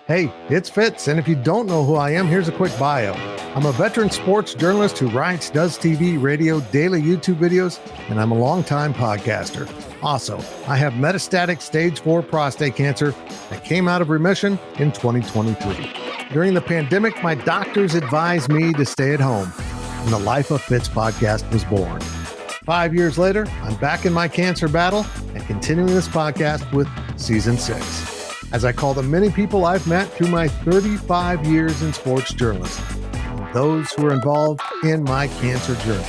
Hey, it's Fitz, and if you don't know who I am, here's a quick bio. I'm a veteran sports journalist who writes, does TV, radio, daily YouTube videos, and I'm a longtime podcaster. Also, I have metastatic stage 4 prostate cancer that came out of remission in 2023. During the pandemic, my doctors advised me to stay at home, and the Life of Fitz podcast was born. 5 years later, I'm back in my cancer battle and continuing this podcast with season 6. As I call the many people I've met through my 35 years in sports journalism, and those who are involved in my cancer journey.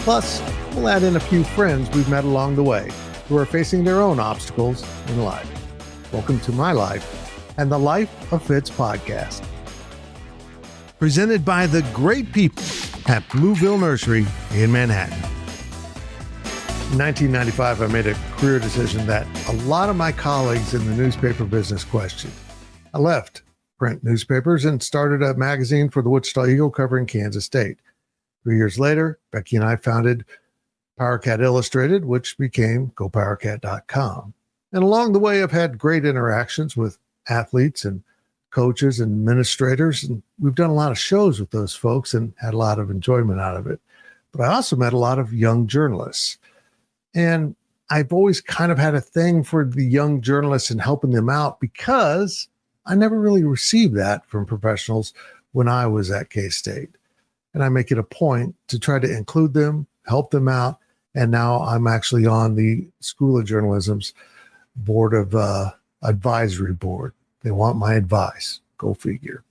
Plus, we'll add in a few friends we've met along the way who are facing their own obstacles in life. Welcome to my life and the Life of Fitz podcast. Presented by the great people at Blueville Nursery in Manhattan. In 1995, I made a career decision that a lot of my colleagues in the newspaper business questioned. I left print newspapers and started a magazine for the Wichita Eagle covering Kansas State. 3 years later, Becky and I founded PowerCat Illustrated, which became GoPowerCat.com. And along the way, I've had great interactions with athletes and coaches and administrators, and we've done a lot of shows with those folks and had a lot of enjoyment out of it. But I also met a lot of young journalists. And I've always kind of had a thing for the young journalists and helping them out because I never really received that from professionals when I was at K-State. And I make it a point to try to include them, help them out. And now I'm actually on the School of Journalism's board of advisory board. They want my advice. Go figure.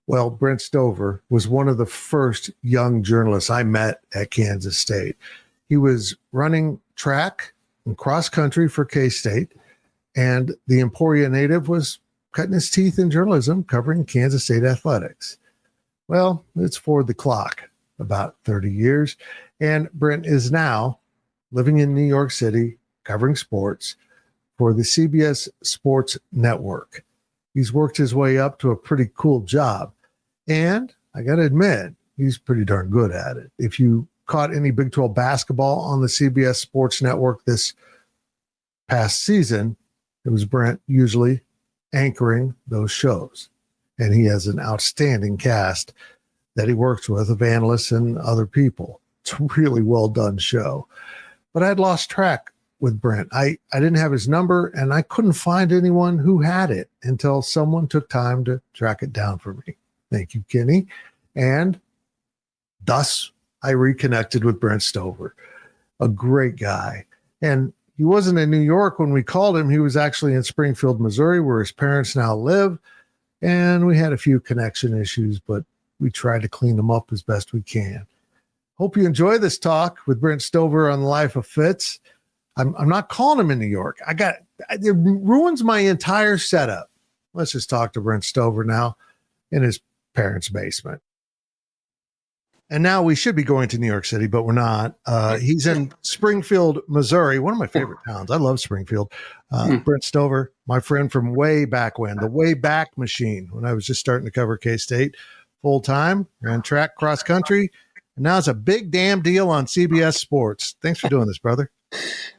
Well, Brent Stover was one of the first young journalists I met at Kansas State. He was running track and cross country for K-State, and the Emporia native was cutting his teeth in journalism, covering Kansas State athletics. Well, it's forward the clock about 30 years, and Brent is now living in New York City, covering sports for the CBS Sports Network. He's worked his way up to a pretty cool job, and I got to admit, he's pretty darn good at it. If you caught any Big 12 basketball on the CBS Sports Network this past season, it was Brent usually anchoring those shows. And he has an outstanding cast that he works with of analysts and other people. It's a really well done show. But I'd lost track with Brent. I didn't have his number, and I couldn't find anyone who had it until someone took time to track it down for me. Thank you, Kenny. And thus, I reconnected with Brent Stover, a great guy. And he wasn't in New York when we called him. He was actually in Springfield, Missouri, where his parents now live. And we had a few connection issues, but we tried to clean them up as best we can. Hope you enjoy this talk with Brent Stover on the Life of Fitz. I'm not calling him in New York. It ruins my entire setup. Let's just talk to Brent Stover now in his parents' basement. And now we should be going to New York City, but we're not. He's in Springfield, Missouri, one of my favorite towns. I love Springfield. Brent Stover, my friend from way back when, the way back machine, when I was just starting to cover K-State full time, ran track cross country, and now it's a big damn deal on CBS Sports. Thanks for doing this, brother.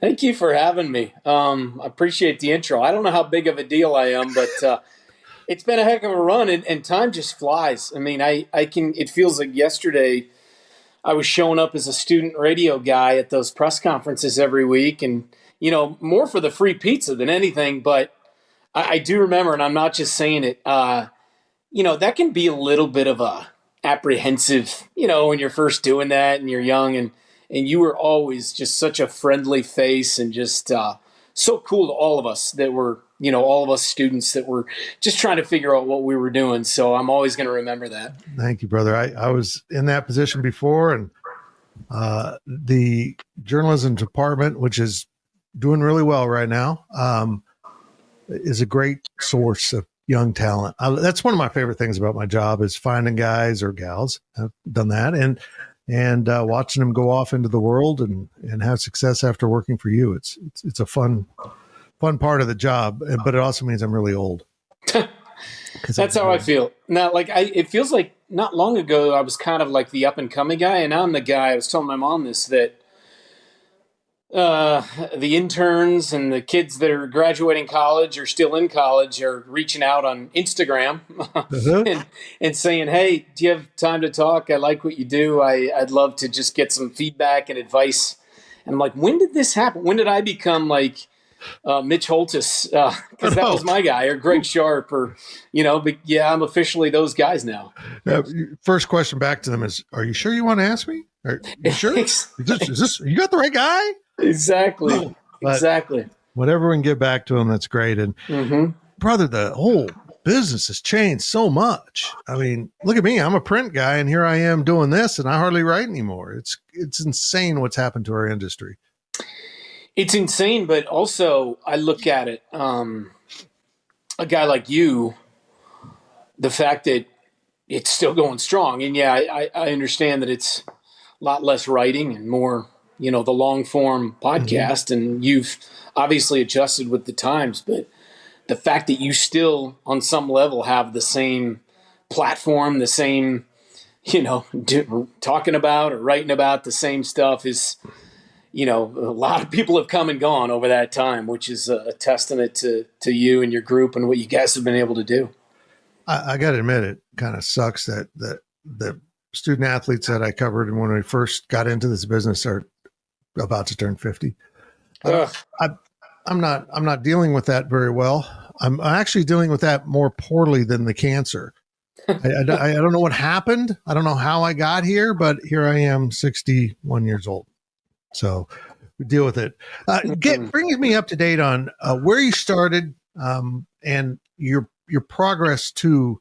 Thank you for having me. I appreciate the intro. I don't know how big of a deal I am, but it's been a heck of a run, and time just flies. I mean, it feels like yesterday I was showing up as a student radio guy at those press conferences every week, and, more for the free pizza than anything. But I do remember, and I'm not just saying it, that can be a little bit of a apprehensive, when you're first doing that and you're young, and you were always just such a friendly face and just so cool to all of us that were, all of us students that were just trying to figure out what we were doing. So I'm always going to remember that. Thank you, brother. I was in that position before, and the journalism department, which is doing really well right now, is a great source of young talent. That's one of my favorite things about my job is finding guys or gals. I've done that, and watching them go off into the world and have success after working for you. It's a fun part of the job, but it also means I'm really old. That's how I feel now. It feels like not long ago I was kind of like the up and coming guy, and now I'm the guy. I was telling my mom this, that The interns and the kids that are graduating college or still in college are reaching out on Instagram Uh-huh. and saying, "Hey, do you have time to talk? I like what you do. I'd love to just get some feedback and advice." And I'm like, when did this happen? When did I become like Mitch Holtis? Because that was my guy, or Greg Sharp, or But yeah, I'm officially those guys now. First question back to them is, are you sure you want to ask me? Are you sure? Is this you got the right guy? Exactly. But Exactly. whatever we can get back to them, that's great. And brother, the whole business has changed so much. I mean, look at me. I'm a print guy, and here I am doing this, and I hardly write anymore. It's insane what's happened to our industry. It's insane, but also I look at it, a guy like you, the fact that it's still going strong. And yeah, I understand that it's a lot less writing and more, the long form podcast, and you've obviously adjusted with the times, but the fact that you still on some level have the same platform, the same, talking about or writing about the same stuff is, a lot of people have come and gone over that time, which is a testament to you and your group and what you guys have been able to do. I got to admit, it kind of sucks that the student athletes that I covered when we first got into this business are about to turn 50. I'm not dealing with that very well. I'm actually dealing with that more poorly than the cancer. I don't know what happened. I don't know how I got here, but here I am, 61 years old. So we deal with it. Bring me up to date on where you started and your progress to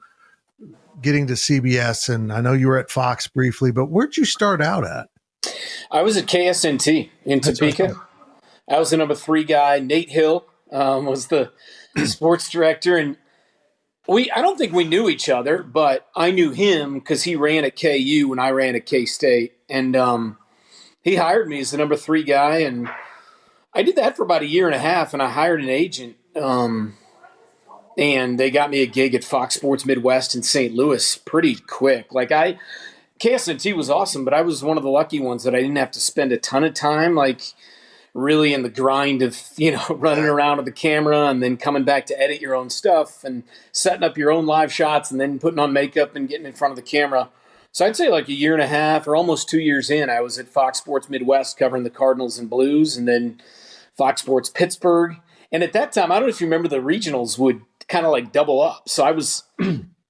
getting to CBS. And I know you were at Fox briefly, but where'd you start out at? I was at KSNT in Topeka. I was the number 3 guy. Nate Hill was the sports director, and I don't think we knew each other, but I knew him because he ran at KU and I ran at K-State, and he hired me as the number 3 guy, and I did that for about a year and a half, and I hired an agent, and they got me a gig at Fox Sports Midwest in St. Louis pretty quick. KSNT was awesome, but I was one of the lucky ones that I didn't have to spend a ton of time, really in the grind of, running around with the camera and then coming back to edit your own stuff and setting up your own live shots and then putting on makeup and getting in front of the camera. So I'd say a year and a half or almost 2 years in, I was at Fox Sports Midwest covering the Cardinals and Blues, and then Fox Sports Pittsburgh. And at that time, I don't know if you remember, the regionals would kind of double up. So I was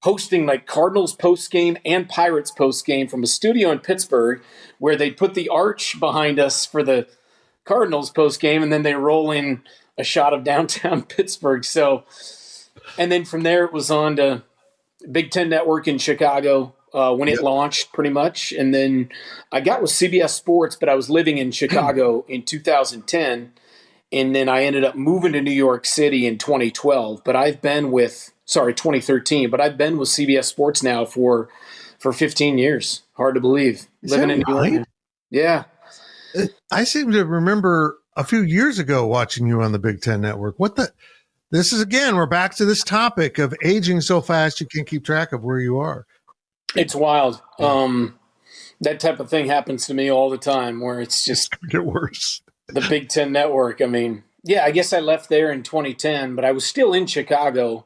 hosting Cardinals post game and Pirates post game from a studio in Pittsburgh, where they put the arch behind us for the Cardinals post game, and then they roll in a shot of downtown Pittsburgh. So, and then from there it was on to Big Ten Network in Chicago when it launched, pretty much. And then I got with CBS Sports, but I was living in Chicago in 2010, and then I ended up moving to New York City in 2012. But I've been with 2013. But I've been with CBS Sports now for 15 years. Hard to believe. Living in New York. Yeah. I seem to remember a few years ago watching you on the Big Ten Network. This is, again, we're back to this topic of aging so fast you can't keep track of where you are. It's wild. That type of thing happens to me all the time, where it's just get worse. The Big Ten Network. I mean, yeah, I guess I left there in 2010, but I was still in Chicago.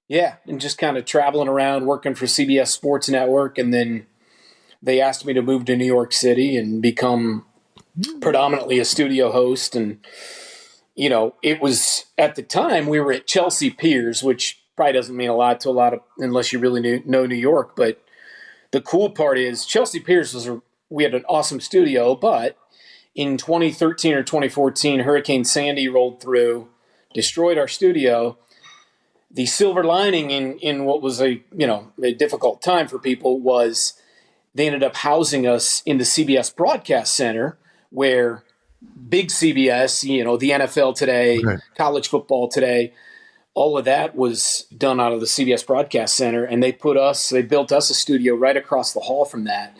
Yeah, and just kind of traveling around working for CBS Sports Network, and then they asked me to move to New York City and become predominantly a studio host. And, it was, at the time, we were at Chelsea Piers, which probably doesn't mean a lot to a lot of, unless you really know New York. But the cool part is Chelsea Piers we had an awesome studio, but in 2013 or 2014, Hurricane Sandy rolled through, destroyed our studio. The silver lining in what was a difficult time for people was they ended up housing us in the CBS Broadcast Center, where big CBS, the NFL today, college football today, all of that was done out of the CBS Broadcast Center. And they built us a studio right across the hall from that.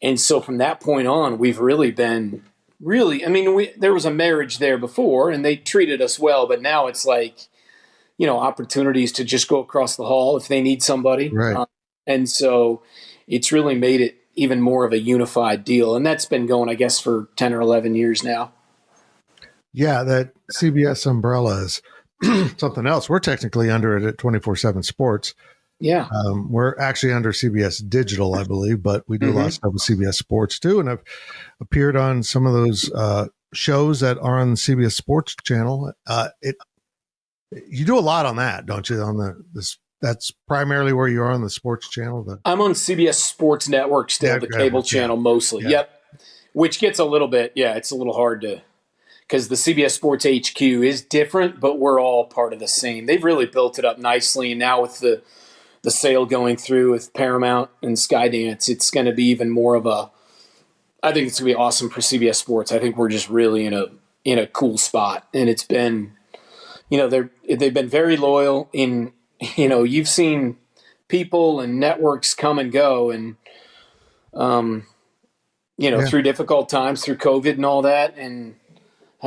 And so from that point on, we've really been there was a marriage there before and they treated us well, but now it's opportunities to just go across the hall if they need somebody. Right. And so it's really made it even more of a unified deal. And that's been going, I guess, for 10 or 11 years now. Yeah, that CBS umbrella is something else. We're technically under it at 24/7 Sports. Yeah. We're actually under CBS Digital, I believe, but we do a lot of stuff with CBS Sports too. And I've appeared on some of those shows that are on the CBS Sports channel. You do a lot on that, don't you? On that's primarily where you are on the sports channel. I'm on CBS Sports Network still, the cable channel mostly. Yeah. Yep. Which gets a little bit, it's a little hard to, because the CBS Sports HQ is different, but we're all part of the same. They've really built it up nicely, and now with the sale going through with Paramount and Skydance, it's going to be even more of a. I think it's going to be awesome for CBS Sports. I think we're just really in a cool spot, and it's been, they've been very loyal. You've seen people and networks come and go, and through difficult times, through COVID and all that, and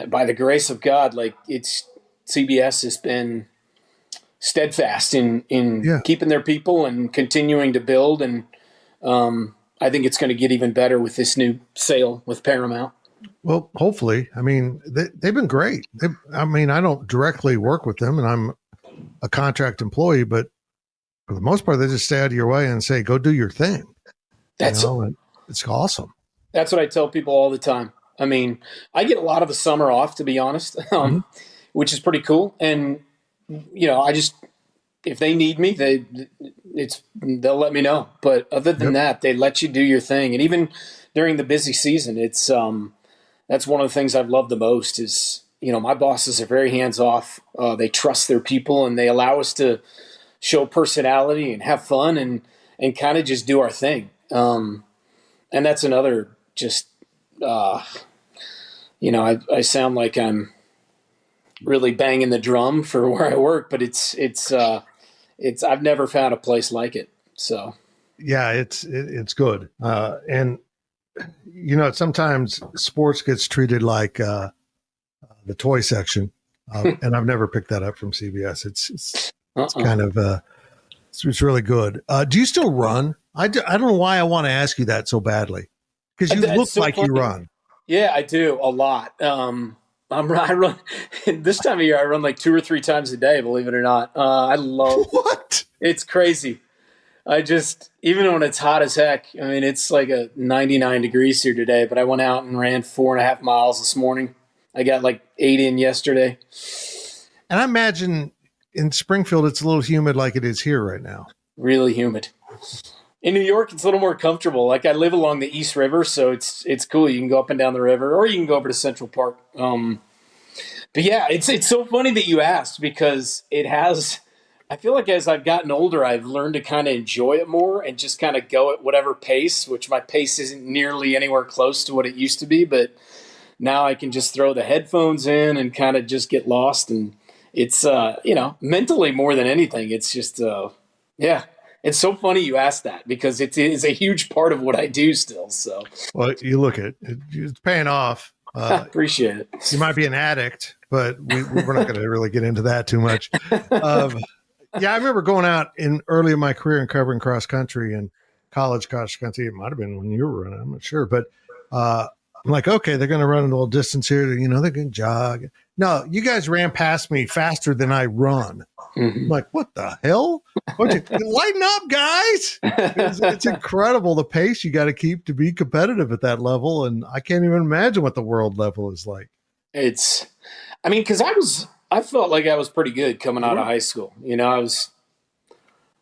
by the grace of God, CBS has been steadfast in keeping their people and continuing to build. And I think it's going to get even better with this new sale with Paramount. Well, hopefully. I mean, they've been great. I don't directly work with them, and I'm a contract employee, but for the most part, they just stay out of your way and say, go do your thing. It's awesome. That's what I tell people all the time. I mean, I get a lot of the summer off, to be honest, which is pretty cool. And if they need me, they'll let me know. But other than that, they let you do your thing. And even during the busy season, it's that's one of the things I've loved the most is, my bosses are very hands off. They trust their people, and they allow us to show personality and have fun and kind of just do our thing. And that's another just, I sound like I'm really banging the drum for where I work, but it's I've never found a place like it. So yeah, it's good. And sometimes sports gets treated like the toy section, and I've never picked that up from CBS. It's kind of it's really good. Do you still run? I don't know why I want to ask you that so badly, because you look so like funny. You run. Yeah, I do a lot. I run this time of year. I run like 2 or 3 times a day. Believe it or not, I love what. It's crazy. Even when it's hot as heck. I mean, it's like 99 degrees here today. But I went out and ran 4.5 miles this morning. I got like 8 in yesterday. And I imagine in Springfield it's a little humid, like it is here right now. Really humid. In New York, it's a little more comfortable. Like I live along the East River, so it's cool. You can go up and down the river, or you can go over to Central Park. But yeah, it's so funny that you asked, because it has. I feel like as I've gotten older, I've learned to kind of enjoy it more and just kind of go at whatever pace. Which my pace isn't nearly anywhere close to what it used to be, but now I can just throw the headphones in and kind of just get lost. And it's mentally more than anything. It's just It's so funny you asked that, because it is a huge part of what I do still. So, well, you look at it, it's paying off. I appreciate it. You might be an addict, but we're not going to really get into that too much. Yeah, I remember going out early in my career and covering cross country and college cross country. It might have been when you were running, I'm not sure, but I'm like, okay, they're going to run a little distance here. They're going to jog. No, you guys ran past me faster than I run. I'm like, what the hell? Lighten up, guys. It's incredible the pace you got to keep to be competitive at that level. And I can't even imagine what the world level is like. Because I felt like I was pretty good coming out of high school. I was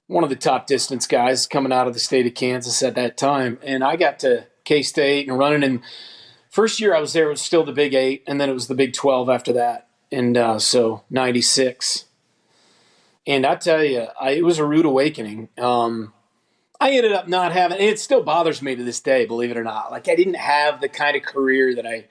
one of the top distance guys coming out of the state of Kansas at that time. And I got to K-State and running. And first year I was there, it was still the Big 8. And then it was the Big 12 after that. And so 96. And I tell you, it was a rude awakening. I ended up not having, and it still bothers me to this day, believe it or not. Like I didn't have the kind of career that I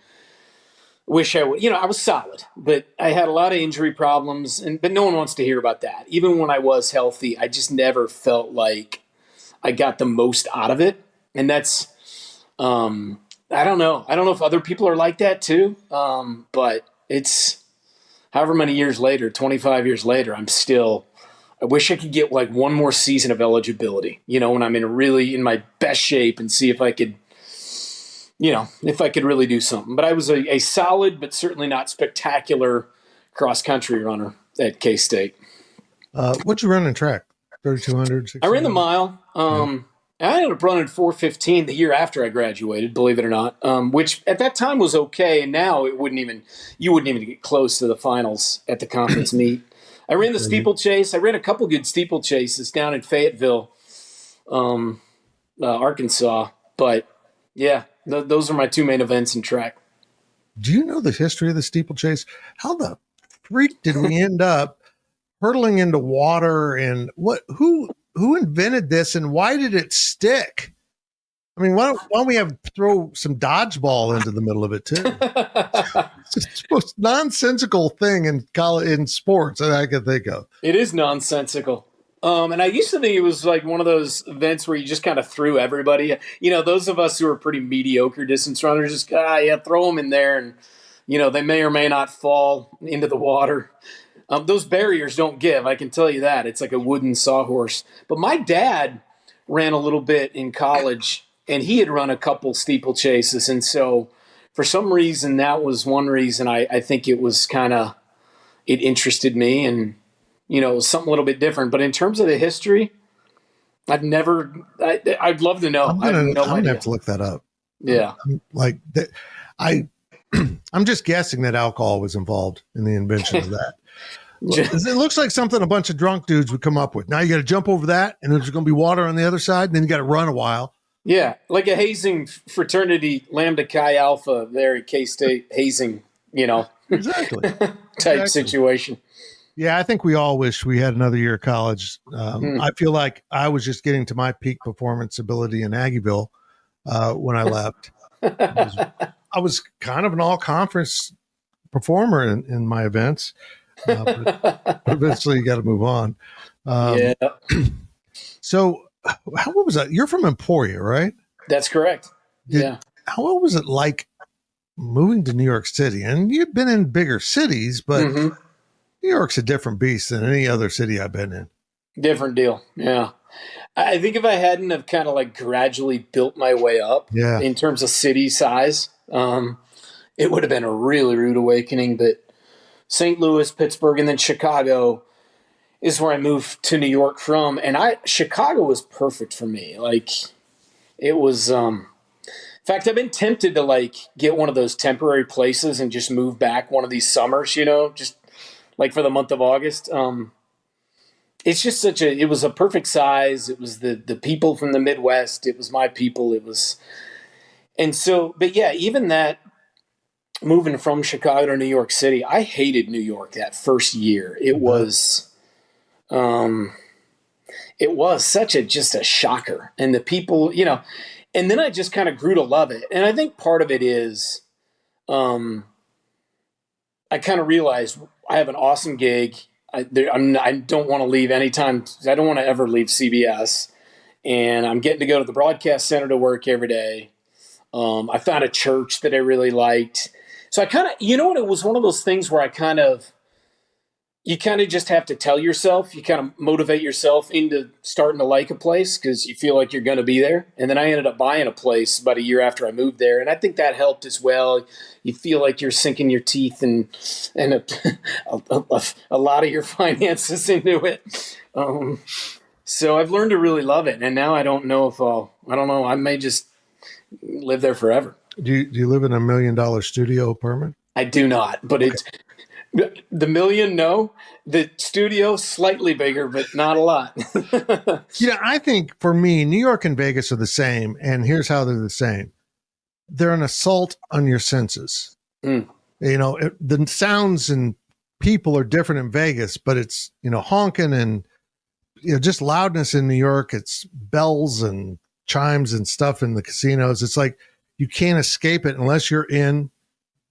wish I would. I was solid, but I had a lot of injury problems, but no one wants to hear about that. Even when I was healthy, I just never felt like I got the most out of it. And that's, I don't know. I don't know if other people are like that too. But it's however many years later, 25 years later, I wish I could get like one more season of eligibility, when I'm in my best shape, and see if I could, if I could really do something. But I was a solid, but certainly not spectacular cross-country runner at K-State. What'd you run in track? 3,200, I ran the mile. I ended up running 4:15 the year after I graduated, believe it or not, which at that time was okay. And now you wouldn't even get close to the finals at the conference meet. I ran the steeplechase. I ran a couple good steeplechases down in Fayetteville, Arkansas. But yeah, those are my two main events in track. Do you know the history of the steeplechase? How the freak did we end up hurtling into water, and who invented this, and why did it stick? I mean, why don't we throw some dodgeball into the middle of it too? It's the most nonsensical thing in sports that I could think of. It is nonsensical. And I used to think it was like one of those events where you just kind of threw everybody. Those of us who are pretty mediocre distance runners, just throw them in there, and they may or may not fall into the water. Those barriers don't give, I can tell you that. It's like a wooden sawhorse. But my dad ran a little bit in college, and he had run a couple steeplechases. And so for some reason, that was one reason I think it was it interested me, and, it was something a little bit different. But in terms of the history, I'd love to know. I'm going to have to look that up. Yeah. I'm just guessing that alcohol was involved in the invention of that. It looks like something a bunch of drunk dudes would come up with. Now you got to jump over that, and there's going to be water on the other side, and then you got to run a while. Yeah, like a hazing fraternity, Lambda Chi Alpha there at K-State hazing, Exactly. type situation. Yeah, I think we all wish we had another year of college. I feel like I was just getting to my peak performance ability in Aggieville when I left. I was kind of an all-conference performer in my events. But eventually you got to move on. So what was that? You're from Emporia, right? That's correct. What was it like moving to New York City? And you've been in bigger cities, but New York's a different beast than any other city I've been in. Different deal. Yeah. I think if I hadn't have kind of like gradually built my way up in terms of city size, it would have been a really rude awakening. But St. Louis, Pittsburgh, and then Chicago is where I moved to New York from. And Chicago was perfect for me. Like, it was, in fact, I've been tempted to get one of those temporary places and just move back one of these summers, just like for the month of August. It's just it was a perfect size. It was the people from the Midwest. It was my people. But yeah, even that, moving from Chicago to New York City, I hated New York that first year. It was such just a shocker. And the people, and then I just kind of grew to love it. And I think part of it is, I kind of realized I have an awesome gig. I don't want to leave anytime. I don't want to ever leave CBS. And I'm getting to go to the broadcast center to work every day. I found a church that I really liked. So I kind of, it was one of those things where you kind of just have to tell yourself, you kind of motivate yourself into starting to like a place because you feel like you're going to be there. And then I ended up buying a place about a year after I moved there. And I think that helped as well. You feel like you're sinking your teeth and a lot of your finances into it. So I've learned to really love it. And now I don't know I may just live there forever. Do you live in $1 million studio apartment? I do not, but okay. The million, no. The studio, slightly bigger, but not a lot. I think for me, New York and Vegas are the same, and here's how they're the same. They're an assault on your senses. The sounds and people are different in Vegas, but it's, honking and, just loudness in New York. It's bells and chimes and stuff in the casinos. It's like, you can't escape it unless you're in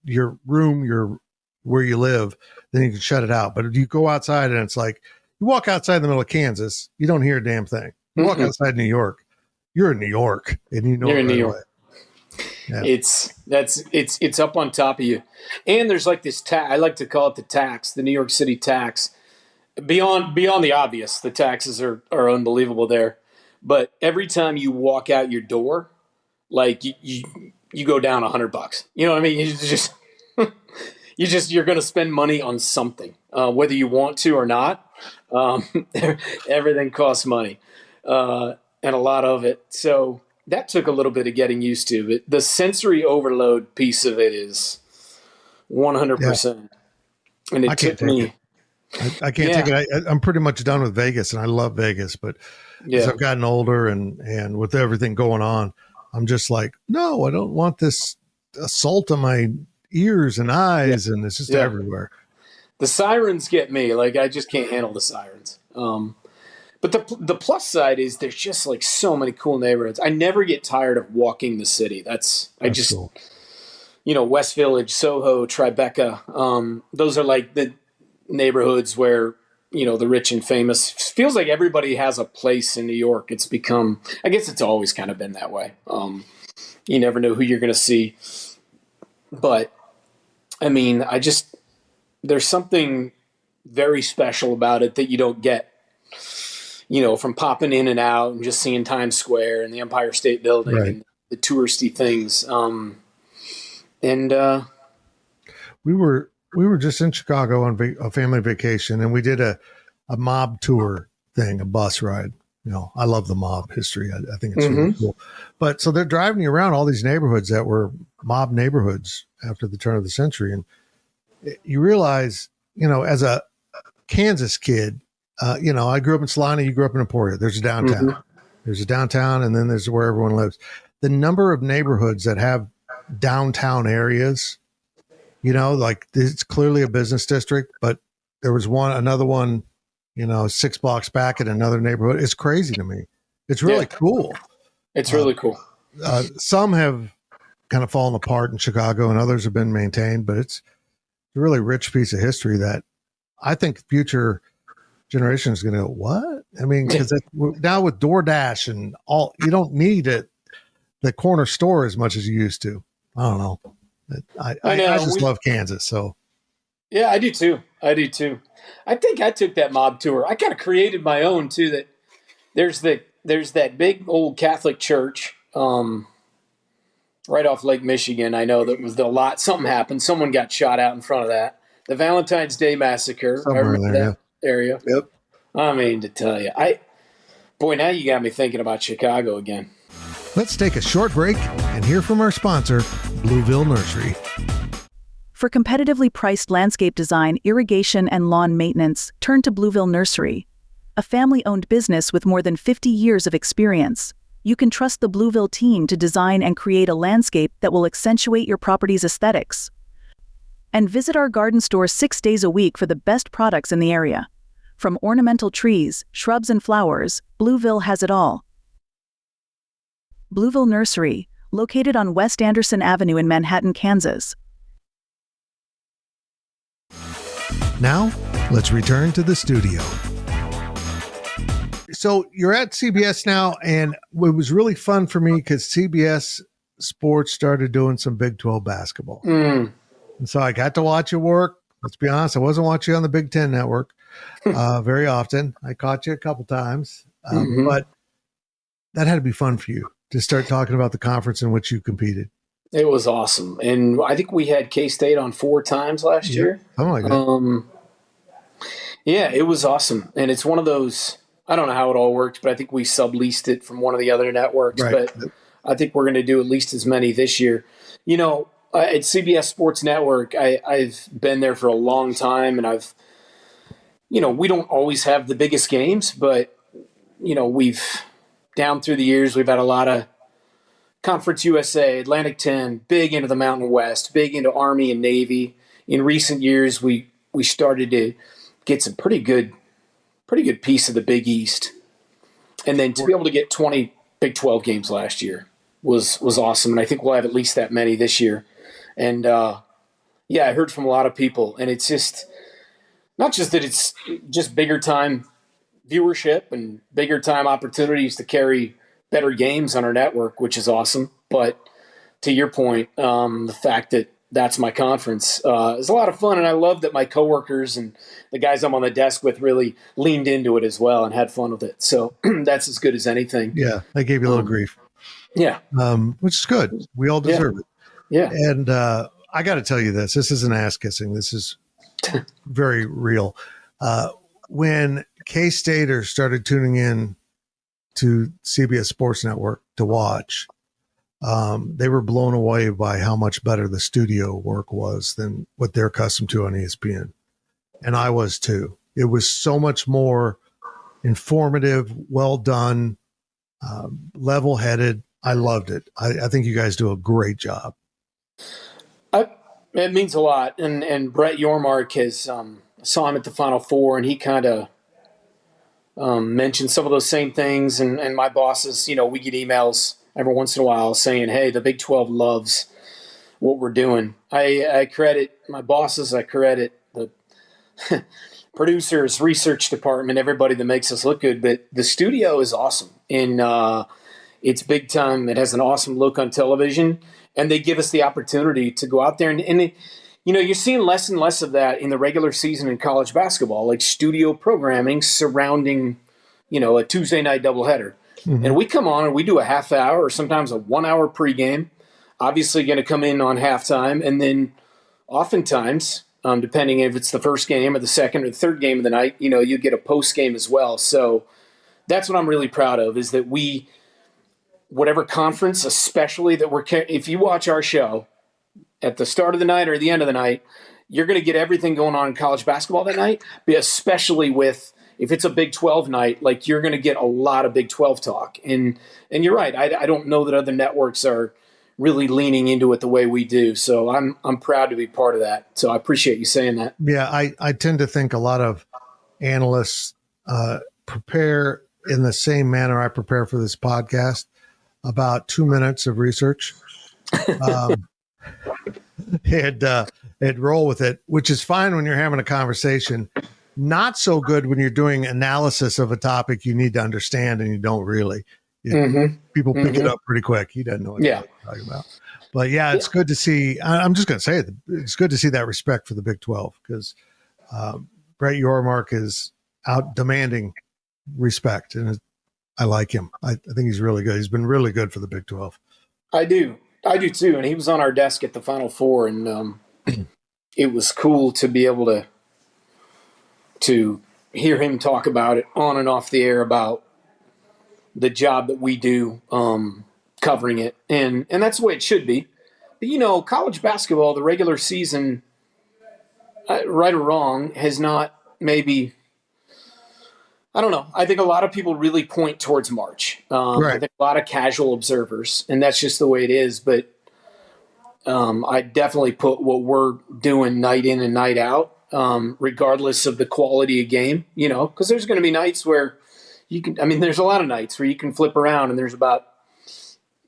your room, where you live, then you can shut it out. But if you go outside and it's like, you walk outside in the middle of Kansas, you don't hear a damn thing. You walk outside New York, you're in New York, and you're in New York. Yeah. It's up on top of you. And there's like this I like to call it the tax, the New York City tax. Beyond the obvious, the taxes are unbelievable there. But every time you walk out your door, like you go down $100. You know what I mean? You're going to spend money on something, whether you want to or not. Everything costs money, and a lot of it. So that took a little bit of getting used to. But the sensory overload piece of it is 100%. And it took me. I can't take it. I'm pretty much done with Vegas, and I love Vegas. But as I've gotten older and with everything going on, I'm just like, no, I don't want this assault on my ears and eyes, and it's just everywhere. The sirens get me. Like, I just can't handle the sirens. But the plus side is there's just like so many cool neighborhoods. I never get tired of walking the city. That's cool. West Village, Soho, Tribeca. Those are like the neighborhoods where, the rich and famous. Feels like everybody has a place in New York. It's become, I guess it's always kind of been that way. You never know who you're going to see. But, I mean, there's something very special about it that you don't get, from popping in and out and just seeing Times Square and the Empire State Building and the touristy things. We were just in Chicago on a family vacation, and we did a mob tour thing, a bus ride. I love the mob history. I think it's really cool. But so they're driving you around all these neighborhoods that were mob neighborhoods after the turn of the century. And you realize, as a Kansas kid, I grew up in Salina, you grew up in Emporia. There's a downtown. There's a downtown, and then there's where everyone lives. The number of neighborhoods that have downtown areas, like it's clearly a business district, but there was another one, 6 blocks back in another neighborhood. It's crazy to me. It's really cool. It's really cool. Some have kind of fallen apart in Chicago and others have been maintained, but it's a really rich piece of history that I think future generations going to go, what? I mean, because now with DoorDash and all, you don't need the corner store as much as you used to. I don't know. I just love Kansas. So yeah, I do too. I think I took that mob tour. I kind of created my own too. That there's that big old Catholic church right off Lake Michigan. I know that was something happened. Someone got shot out in front of that. The Valentine's Day massacre. I remember that area. Yep. I mean, to tell you, now you got me thinking about Chicago again. Let's take a short break and hear from our sponsor, Blueville Nursery. For competitively priced landscape design, irrigation, and lawn maintenance, turn to Blueville Nursery. A family-owned business with more than 50 years of experience. You can trust the Blueville team to design and create a landscape that will accentuate your property's aesthetics. And visit our garden store 6 days a week for the best products in the area. From ornamental trees, shrubs, and flowers, Blueville has it all. Blueville Nursery, located on West Anderson Avenue in Manhattan, Kansas. Now, let's return to the studio. So you're at CBS now, and it was really fun for me because CBS Sports started doing some Big 12 basketball. And so I got to watch you work. Let's be honest, I wasn't watching you on the Big Ten network very often. I caught you a couple times, but that had to be fun for you to start talking about the conference in which you competed. It was awesome. And I think we had K-State on 4 times last year. Oh my God. Yeah, it was awesome. And it's one of those, I don't know how it all worked, but I think we subleased it from one of the other networks. Right. But I think we're going to do at least as many this year. At CBS Sports Network, I've been there for a long time, and we don't always have the biggest games, but, we've down through the years, we've had a lot of Conference USA, Atlantic 10, big into the Mountain West, big into Army and Navy. In recent years, we started to get some pretty good piece of the Big East. And then to be able to get 20 Big 12 games last year was awesome. And I think we'll have at least that many this year. And, I heard from a lot of people, and it's just not just that it's just bigger time viewership and bigger time opportunities to carry better games on our network, which is awesome. But to your point, the fact that that's my conference is a lot of fun. And I love that my coworkers and the guys I'm on the desk with really leaned into it as well and had fun with it. So that's as good as anything. Yeah, they gave you a little grief. Yeah. Which is good. We all deserve it. Yeah. And I got to tell you this. This isn't ass kissing. This is very real. When K-Staters started tuning in to CBS Sports Network to watch, they were blown away by how much better the studio work was than what they're accustomed to on ESPN. And I was too. It was so much more informative, well done, level-headed. I loved it. I think you guys do a great job. It means a lot. And Brett Yormark has saw him at the Final Four, and he kind of mentioned some of those same things. And my bosses, we get emails every once in a while saying, hey, the Big 12 loves what we're doing. I credit my bosses. I credit the producers, research department, everybody that makes us look good. But the studio is awesome. And it's big time. It has an awesome look on television. And they give us the opportunity to go out there. And you're seeing less and less of that in the regular season in college basketball, like studio programming surrounding, a Tuesday night doubleheader. Mm-hmm. And we come on and we do a half hour or sometimes a 1 hour pregame, obviously going to come in on halftime. And then oftentimes, depending if it's the first game or the second or the third game of the night, you get a post game as well. So that's what I'm really proud of, is that whatever conference, especially that if you watch our show at the start of the night or the end of the night, you're going to get everything going on in college basketball that night, but especially if it's a Big 12 night, like you're going to get a lot of Big 12 talk. And you're right. I don't know that other networks are really leaning into it the way we do. So I'm proud to be part of that. So I appreciate you saying that. Yeah, I tend to think a lot of analysts prepare in the same manner I prepare for this podcast, about 2 minutes of research. And roll with it, which is fine when you're having a conversation. Not so good when you're doing analysis of a topic you need to understand and you don't really. People pick it up pretty quick. He doesn't know what you're talking about. But yeah, it's good to see. I'm just going to say it. It's good to see that respect for the Big 12, because Brett Yormark is out demanding respect, and I like him. I think he's really good. He's been really good for the Big 12. I do too. And he was on our desk at the Final Four, and it was cool to be able to hear him talk about it on and off the air about the job that we do covering it. And that's the way it should be. But, college basketball, the regular season, right or wrong, has not maybe – I don't know. I think a lot of people really point towards March. Right. I think a lot of casual observers, and that's just the way it is. But I definitely put what we're doing night in and night out, regardless of the quality of game, because there's going to be nights where there's a lot of nights where you can flip around and there's about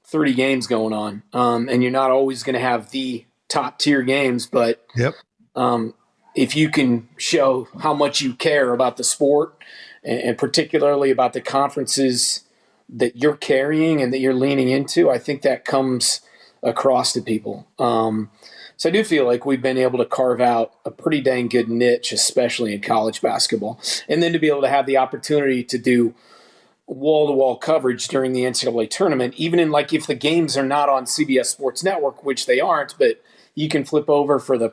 30 games going on. And you're not always going to have the top tier games, but if you can show how much you care about the sport, and particularly about the conferences that you're carrying and that you're leaning into, I think that comes across to people. So I do feel like we've been able to carve out a pretty dang good niche, especially in college basketball. And then to be able to have the opportunity to do wall-to-wall coverage during the NCAA tournament, even in if the games are not on CBS Sports Network, which they aren't, but you can flip over for the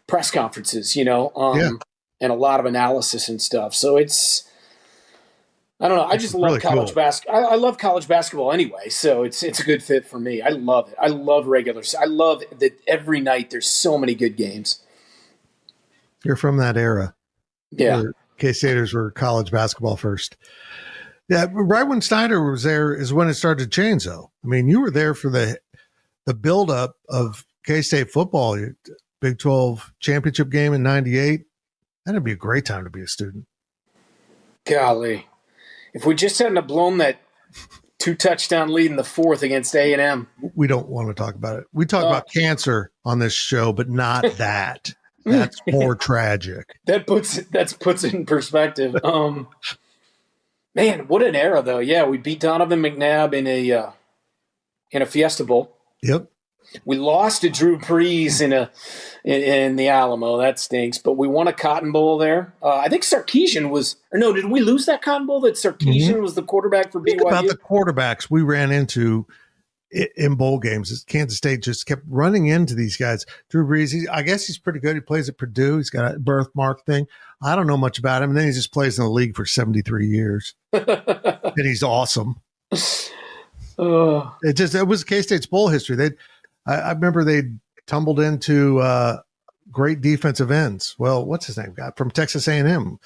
press conferences, and a lot of analysis and stuff. So I don't know. I just love college basketball. I love college basketball anyway, so it's a good fit for me. I love it. I love regular. I love that every night there's so many good games. You're from that era. Yeah. K-Staters were college basketball first. Yeah, right when Snyder was there is when it started to change, though. You were there for the buildup of K-State football, Big 12 championship game in '98. That'd be a great time to be a student. Golly. If we just hadn't have blown that 2-touchdown lead in the fourth against A&M. We don't want to talk about it. We talk about cancer on this show, but not that. That's more tragic. That puts it in perspective. Man, what an era, though. Yeah, we beat Donovan McNabb in a Fiesta Bowl. Yep. We lost to Drew Brees in the Alamo. That stinks. But we won a Cotton Bowl there. I think Sarkisian was – or no, did we lose that Cotton Bowl that Sarkisian was the quarterback for BYU? Think about the quarterbacks we ran into in bowl games. Kansas State just kept running into these guys. Drew Brees, I guess he's pretty good. He plays at Purdue. He's got a birthmark thing. I don't know much about him. And then he just plays in the league for 73 years. And he's awesome. It was K-State's bowl history. I remember they tumbled into great defensive ends. Well, what's his name? From Texas A&M.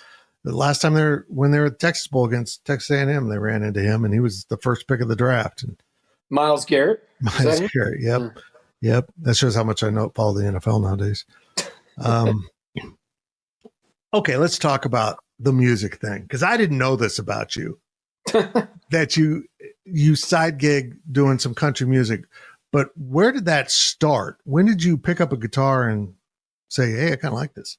The last time when they were at the Texas Bowl against Texas A&M, they ran into him, and he was the first pick of the draft. And Myles Garrett. Myles Garrett. Yep. Yep. That shows how much I follow the NFL nowadays. Okay, let's talk about the music thing, because I didn't know this about you. That you side gig doing some country music, but where did that start? When did you pick up a guitar and say, "Hey, I kind of like this"?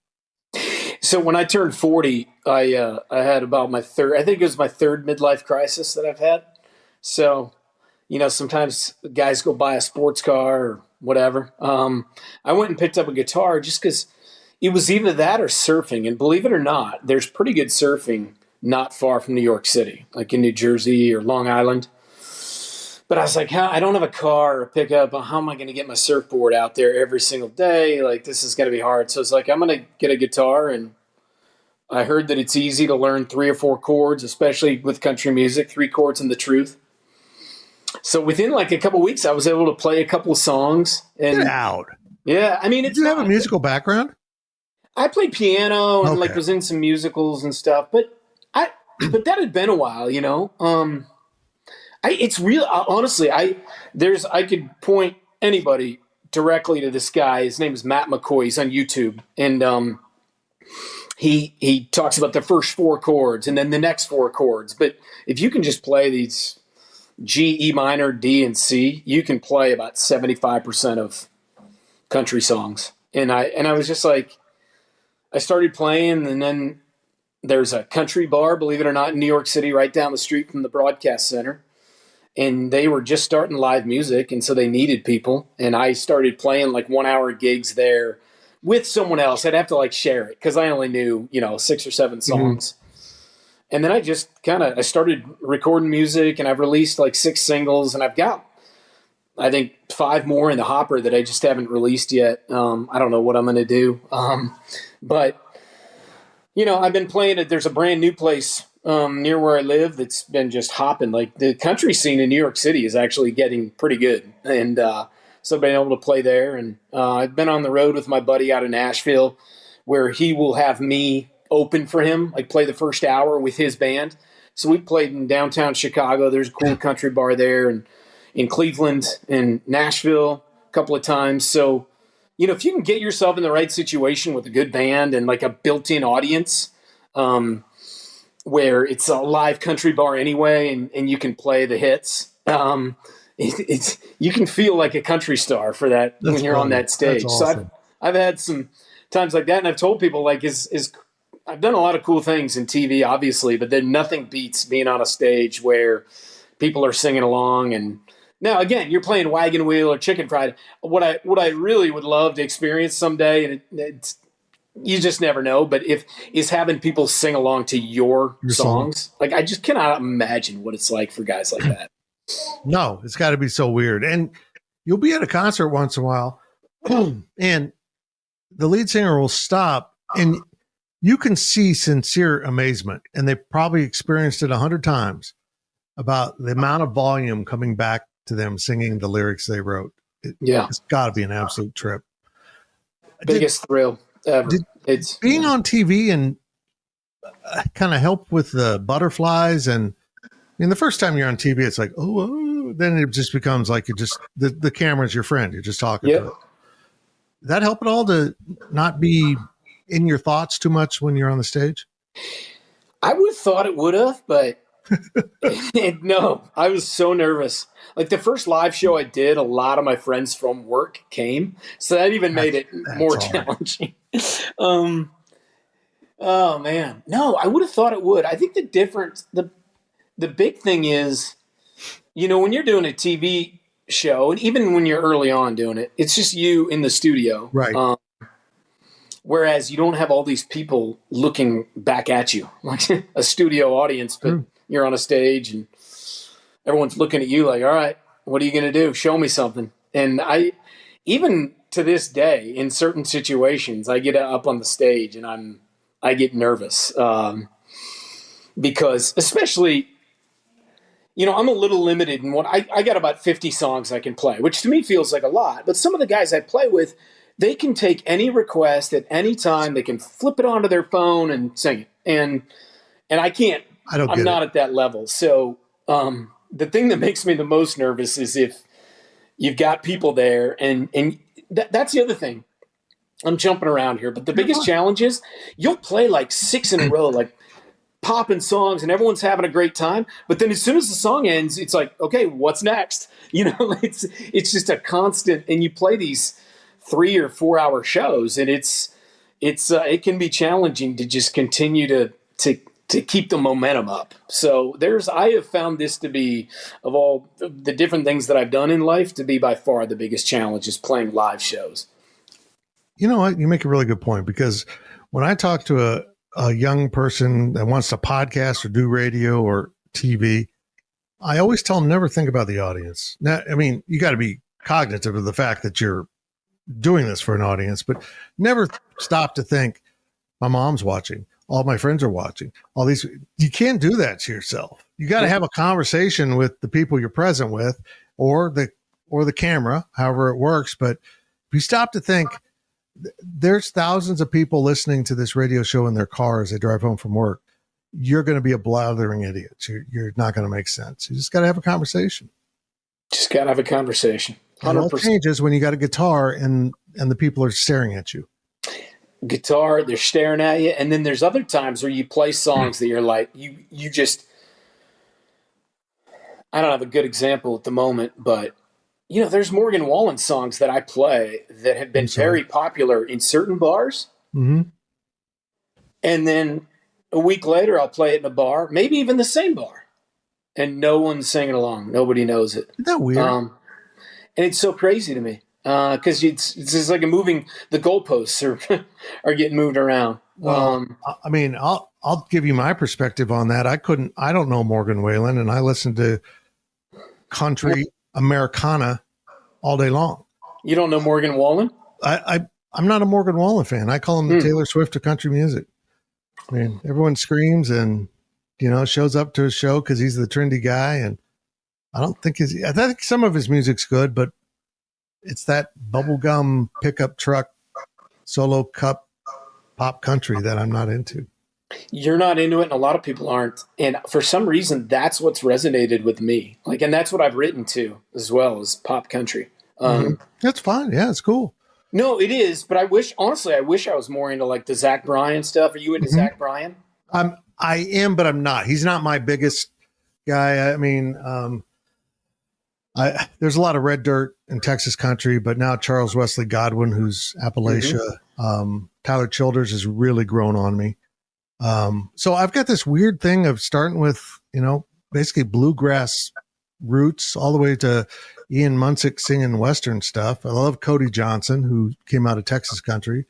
So when I turned 40, I had about my third midlife crisis that I've had. So, sometimes guys go buy a sports car or whatever. I went and picked up a guitar just because it was either that or surfing. And believe it or not, there's pretty good surfing not far from New York City, like in New Jersey or Long Island. But I was like, I don't have a car or a pickup. How am I going to get my surfboard out there every single day? Like, this is going to be hard. So it's like, I'm going to get a guitar. And I heard that it's easy to learn 3 or 4 chords, especially with country music, 3 chords and the truth. So within like a couple of weeks, I was able to play a couple of songs. And get out. Yeah. I mean, did you have a musical background? I played piano and was in some musicals and stuff, but that had been a while, it's real. Honestly, I could point anybody directly to this guy. His name is Matt McCoy. He's on YouTube, and he talks about the first 4 chords and then the next 4 chords. But if you can just play these G, E minor, D, and C, you can play about 75% of country songs. And I was just like, I started playing, and then there's a country bar, believe it or not, in New York City, right down the street from the broadcast center. And they were just starting live music, and so they needed people. And I started playing like 1-hour gigs there with someone else. I'd have to like share it because I only knew, 6 or 7 songs. Mm-hmm. And then I just I started recording music, and I've released like 6 singles, and I've got, I think, 5 more in the hopper that I just haven't released yet. I don't know what I'm going to do. But, I've been playing it. There's a brand new place near where I live that's been just hopping. Like the country scene in New York City is actually getting pretty good. And so I've been able to play there. And I've been on the road with my buddy out of Nashville, where he will have me open for him, like play the first hour with his band. So we played in downtown Chicago. There's a cool country bar there, and in Cleveland and Nashville a couple of times. So, if you can get yourself in the right situation with a good band and like a built-in audience, where it's a live country bar anyway, and you can play the hits, you can feel like a country star for that. That's when you're on that stage. Awesome. So I've had some times like that, and I've told people like I've done a lot of cool things in TV, obviously, but then nothing beats being on a stage where people are singing along. And now again, you're playing Wagon Wheel or Chicken Fried. What I really would love to experience someday, and it's you just never know, but is having people sing along to your songs. Like, I just cannot imagine what it's like for guys like that. No, it's got to be so weird. And you'll be at a concert once in a while, and the lead singer will stop, and you can see sincere amazement, and they probably experienced it 100 times, about the amount of volume coming back to them singing the lyrics they wrote. It's got to be an absolute trip. Biggest thrill ever. It's being on TV and kind of help with the butterflies. And the first time you're on TV, it's like, oh, then it just becomes like the camera's your friend. You're just talking to it. Does that help at all to not be in your thoughts too much when you're on the stage? I would have thought it would have, but no, I was so nervous. Like the first live show I did, a lot of my friends from work came, so that even made it more challenging. Oh man, no, I would have thought it would. I think the difference, the big thing is, when you're doing a TV show, and even when you're early on doing it, it's just you in the studio, right? Whereas you don't have all these people looking back at you, like a studio audience, but you're on a stage and everyone's looking at you like, all right, What are you going to do? Show me something. And even to this day, in certain situations, I get up on the stage and I get nervous because, especially, I'm a little limited in what I got about 50 songs I can play, which to me feels like a lot. But some of the guys I play with, they can take any request at any time. They can flip it onto their phone and sing it. And I can't. I'm not at that level. So the thing that makes me the most nervous is if you've got people there, and that's the other thing. I'm jumping around here, but the biggest challenge is you'll play like 6 in a row, like popping songs, and everyone's having a great time. But then as soon as the song ends, it's like, okay, what's next? It's just a constant, and you play these 3 or 4 hour shows, and it can be challenging to just continue to keep the momentum up. So I have found this to be, of all the different things that I've done in life, to be by far the biggest challenge is playing live shows. You know what? You make a really good point, because when I talk to a young person that wants to podcast or do radio or TV, I always tell them never think about the audience. Now, I mean, you got to be cognitive of the fact that you're doing this for an audience, but never stop to think, my mom's watching, all my friends are watching, all these. You can't do that to yourself. You got to have a conversation with the people you're present with, or the camera, however it works. But if you stop to think, there's thousands of people listening to this radio show in their car as they drive home from work. You're going to be a blathering idiot. You're not going to make sense. You just got to have a conversation. Just got to have a conversation. 100%. And all changes when you got a guitar and the people are staring at you. Guitar, they're staring at you. And then there's other times where you play songs that you're like, you just, I don't have a good example at the moment, but there's Morgan Wallen songs that I play that have been very popular in certain bars. Mm-hmm. And then a week later, I'll play it in a bar, maybe even the same bar, and no one's singing along. Nobody knows it. Isn't that weird? And it's so crazy to me because it's just like the goalposts are getting moved around. Well, I mean, I'll give you my perspective on that. I don't know Morgan Wallen, and I listen to country Americana all day long. You don't know Morgan Wallen? I'm not a Morgan Wallen fan. I call him the Taylor Swift of country music. I mean, everyone screams and shows up to his show because he's the trendy guy, and I think some of his music's good, but it's that bubblegum pickup truck solo cup pop country that I'm not into. You're not into it, and a lot of people aren't. And for some reason, that's what's resonated with me. And that's what I've written to as well, as pop country. That's fine. Yeah, it's cool. No, it is. But I wish I was more into the Zach Bryan stuff. Are you into Zach Bryan? I am, but I'm not. He's not my biggest guy. I mean, there's a lot of red dirt in Texas country, but now Charles Wesley Godwin, who's Appalachia, Tyler Childers has really grown on me. So I've got this weird thing of starting with, basically bluegrass roots all the way to Ian Munsick singing Western stuff. I love Cody Johnson, who came out of Texas country,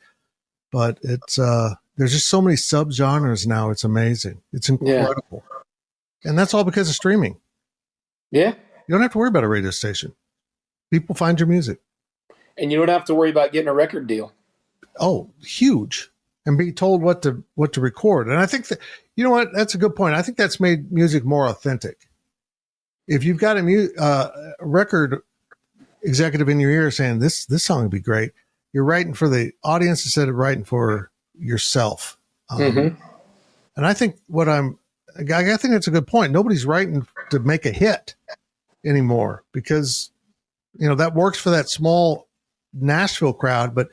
but it's, there's just so many subgenres now. It's amazing. It's incredible. Yeah. And that's all because of streaming. Yeah. You don't have to worry about a radio station. People find your music. And you don't have to worry about getting a record deal. Oh, huge. And be told what to record. And I think that, that's a good point. I think that's made music more authentic. If you've got a record executive in your ear saying this song would be great, you're writing for the audience instead of writing for yourself. And I think I think that's a good point. Nobody's writing to make a hit anymore because, that works for that small Nashville crowd, but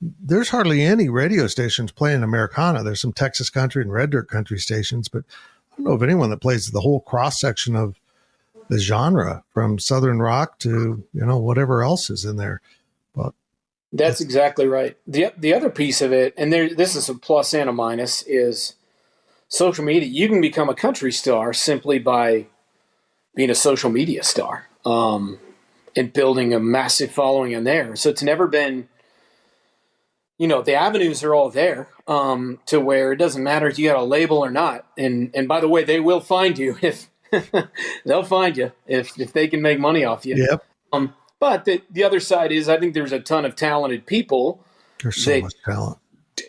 there's hardly any radio stations playing Americana. There's some Texas country and red dirt country stations, but I don't know of anyone that plays the whole cross section of the genre from Southern rock to, whatever else is in there. But that's exactly right. The other piece of it, and this is a plus and a minus, is social media. You can become a country star simply by being a social media star and building a massive following on there. So it's never been, the avenues are all there to where it doesn't matter if you got a label or not. And by the way, they will find you They'll find you if they can make money off you. Yep. But the other side is, I think there's a ton of talented people. There's so much talent,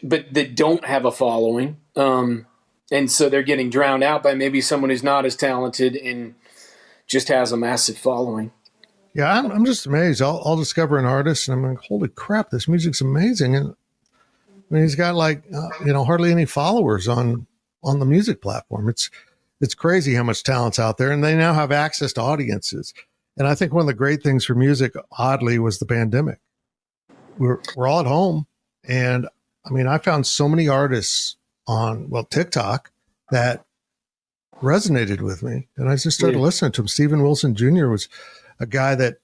but that don't have a following, and so they're getting drowned out by maybe someone who's not as talented and just has a massive following. Yeah, I'm just amazed. I'll discover an artist, and I'm like, holy crap, this music's amazing. And I mean, he's got like hardly any followers on the music platform. It's crazy how much talent's out there, and they now have access to audiences. And I think one of the great things for music, oddly, was the pandemic. We're all at home, and I mean, I found so many artists on TikTok that resonated with me, and I just started listening to him. Steven Wilson Jr. was a guy that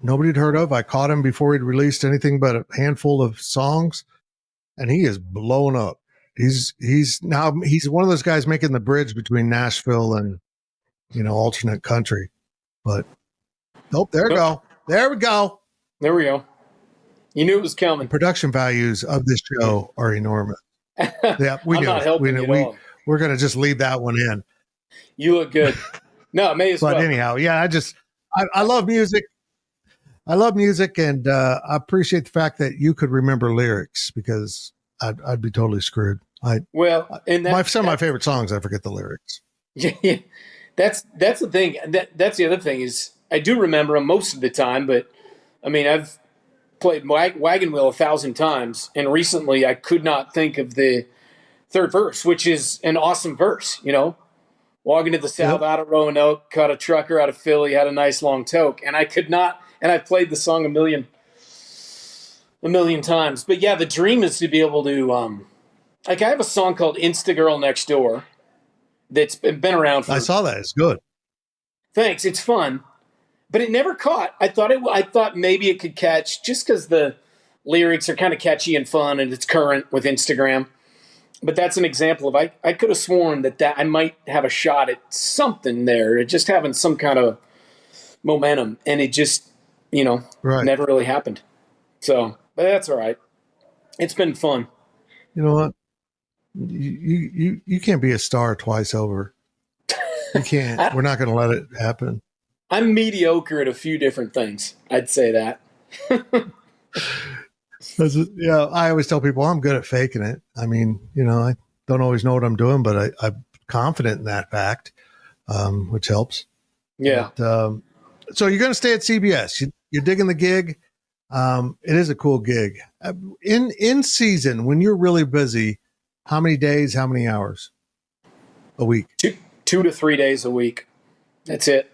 nobody had heard of. I caught him before he'd released anything but a handful of songs, and he is blown up. He's one of those guys making the bridge between Nashville and alternate country. But there we go. There we go. You knew it was coming. The production values of this show are enormous. Yeah, we do. Not helping you at all. We're going to just leave that one in. You look good. No, it may as well. But anyhow, yeah, I love music. I love music, and I appreciate the fact that you could remember lyrics, because I'd be totally screwed. Some of my favorite songs, I forget the lyrics. Yeah, that's the thing. That's the other thing is I do remember them most of the time, but I mean, I've played Wagon Wheel 1,000 times, and recently I could not think of the third verse, which is an awesome verse. Walking to the south out of Roanoke, caught a trucker out of Philly, had a nice long toke, and I could not. And I've played the song a million times. But yeah, the dream is to be able to, I have a song called "Insta Girl Next Door" that's been around for. I saw that. It's good. Thanks. It's fun. But it never caught. I thought maybe it could catch just because the lyrics are kind of catchy and fun, and it's current with Instagram. But that's an example of I could have sworn that I might have a shot at something there, just having some kind of momentum, and it just never really happened. So, but that's all right. It's been fun. You know what? You can't be a star twice over. You can't. We're not going to let it happen. I'm mediocre at a few different things. I'd say that. I always tell people I'm good at faking it. I mean, I don't always know what I'm doing, but I'm confident in that fact, which helps. Yeah. But, so you're going to stay at CBS. You're digging the gig. It is a cool gig. In season, when you're really busy, how many days, how many hours a week? 2 to 3 days a week. That's it.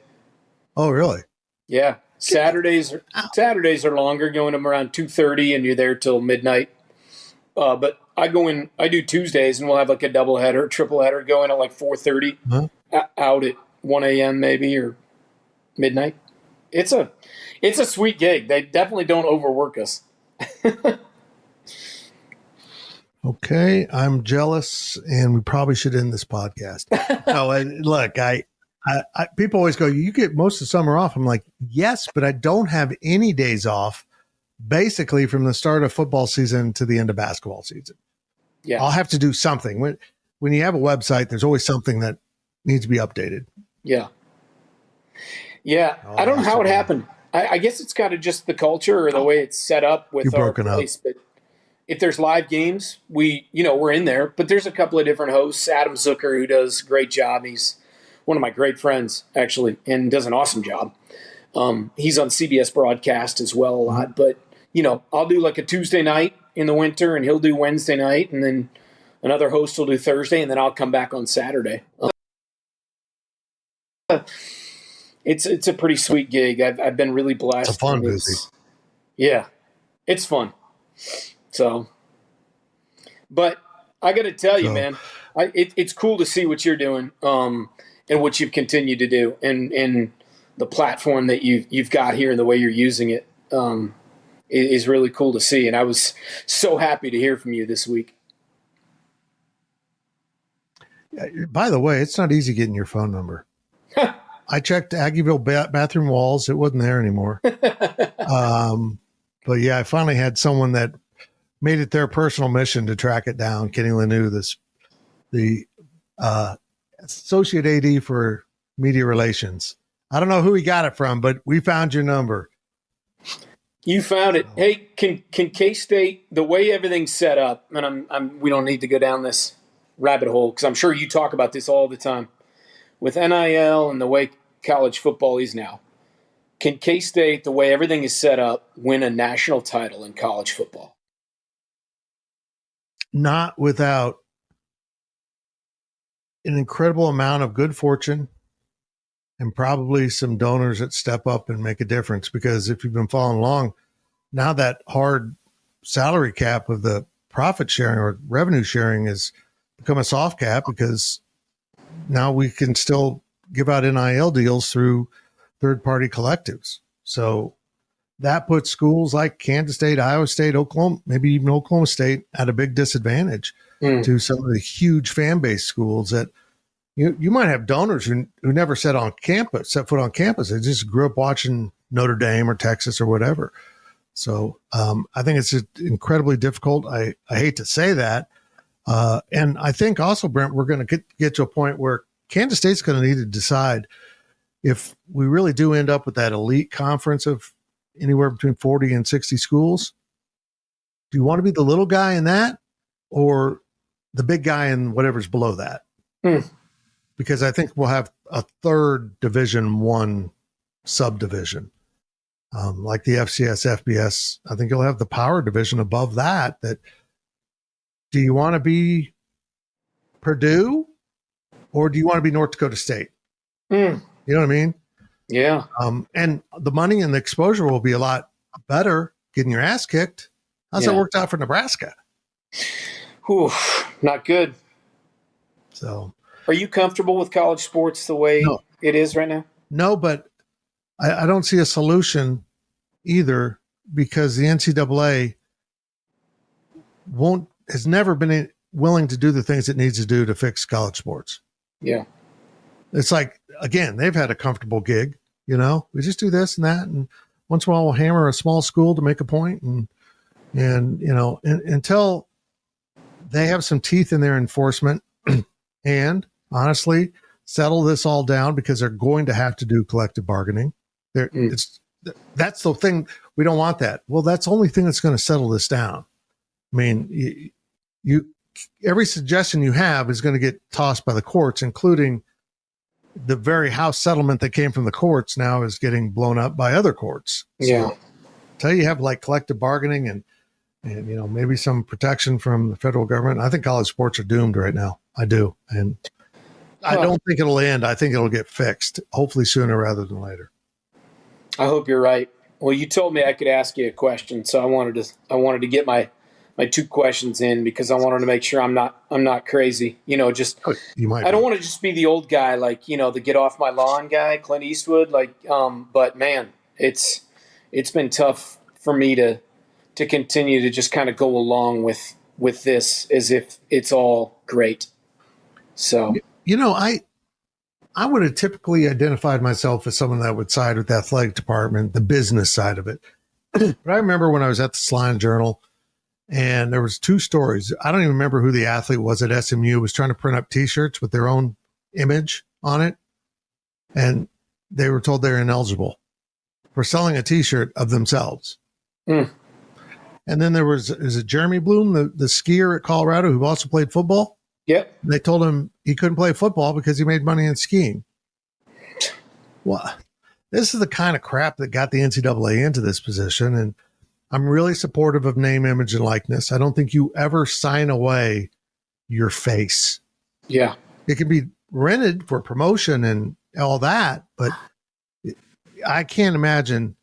Oh, really? Yeah. Saturdays are longer, going them around 2:30, and you're there till midnight. But I do Tuesdays, and we'll have like a doubleheader, triple header going at like 4:30, out at 1 a.m. maybe, or midnight. It's a sweet gig. They definitely don't overwork us. Okay, I'm jealous, and we probably should end this podcast. No, look, I people always go, you get most of summer off. I'm like, yes, but I don't have any days off, basically from the start of football season to the end of basketball season. Yeah, I'll have to do something. When you have a website, there's always something that needs to be updated. Yeah. I don't know how it happened. I guess it's kind of just the culture or the way it's set up with our place. But if there's live games, we're in there. But there's a couple of different hosts. Adam Zucker, who does a great job. He's one of my great friends, actually, and does an awesome job. He's on CBS broadcast as well a lot. But, I'll do like a Tuesday night in the winter, and he'll do Wednesday night, and then another host will do Thursday, and then I'll come back on Saturday. It's a pretty sweet gig. I've been really blessed. It's a fun busy. Yeah, it's fun. So, but I got to tell you, man, it's cool to see what you're doing, and what you've continued to do, and the platform that you've got here and the way you're using it is really cool to see. And I was so happy to hear from you this week. By the way, it's not easy getting your phone number. I checked Aggieville bathroom walls. It wasn't there anymore. But yeah, I finally had someone that made it their personal mission to track it down. Kenny Lanou, the associate AD for Media Relations. I don't know who he got it from, but we found your number. You found it. Hey, can K-State, the way everything's set up, and we don't need to go down this rabbit hole because I'm sure you talk about this all the time with NIL and the way college football is now. Can K-State, the way everything is set up, win a national title in college football? Not without an incredible amount of good fortune and probably some donors that step up and make a difference. Because if you've been following along, now that hard salary cap of the profit sharing or revenue sharing has become a soft cap because now we can still give out NIL deals through third-party collectives. So that puts schools like Kansas State, Iowa State, Oklahoma, maybe even Oklahoma State at a big disadvantage to some of the huge fan base schools that you might have donors who never set foot on campus. They just grew up watching Notre Dame or Texas or whatever. So I think it's incredibly difficult. I hate to say that. And I think also, Brent, we're going to get to a point where Kansas State's going to need to decide if we really do end up with that elite conference of anywhere between 40 and 60 schools. Do you want to be the little guy in that or the big guy in whatever's below that? Because I think we'll have a third Division I subdivision, like the FCS, FBS. I think you'll have the power division above that. Do you want to be Purdue or do you want to be North Dakota State? You know what I mean? Yeah. And the money and the exposure will be a lot better getting your ass kicked. How's that worked out for Nebraska? Whew, not good. So, are you comfortable with college sports the way it is right now? No, but I don't see a solution either because the NCAA has never been willing to do the things it needs to do to fix college sports. Yeah. It's like, again, they've had a comfortable gig, we just do this and that. And once in a while we'll hammer a small school to make a point. And until they have some teeth in their enforcement and honestly settle this all down because they're going to have to do collective bargaining. That's the thing. We don't want that. Well, that's the only thing that's going to settle this down. I mean, every suggestion you have is going to get tossed by the courts, including the very house settlement that came from the courts now is getting blown up by other courts. Yeah. So, until you have like collective bargaining and maybe some protection from the federal government, I think college sports are doomed right now. I do. And I don't think it'll end. I think it'll get fixed, hopefully sooner rather than later. I hope you're right. Well, you told me I could ask you a question, so I wanted to get my two questions in because I wanted to make sure I'm not crazy. I don't want to just be the old guy, like, the get off my lawn guy, Clint Eastwood. But man, it's been tough for me to continue to just kind of go along with this as if it's all great. So, I would have typically identified myself as someone that would side with the athletic department, the business side of it. But I remember when I was at the Slime Journal and there was two stories. I don't even remember who the athlete was at SMU was trying to print up T-shirts with their own image on it. And they were told they're ineligible for selling a T-shirt of themselves. And then is it Jeremy Bloom, the skier at Colorado who also played football? Yep. They told him he couldn't play football because he made money in skiing. Well, this is the kind of crap that got the NCAA into this position. And I'm really supportive of name, image, and likeness. I don't think you ever sign away your face. Yeah. It can be rented for promotion and all that, but I can't imagine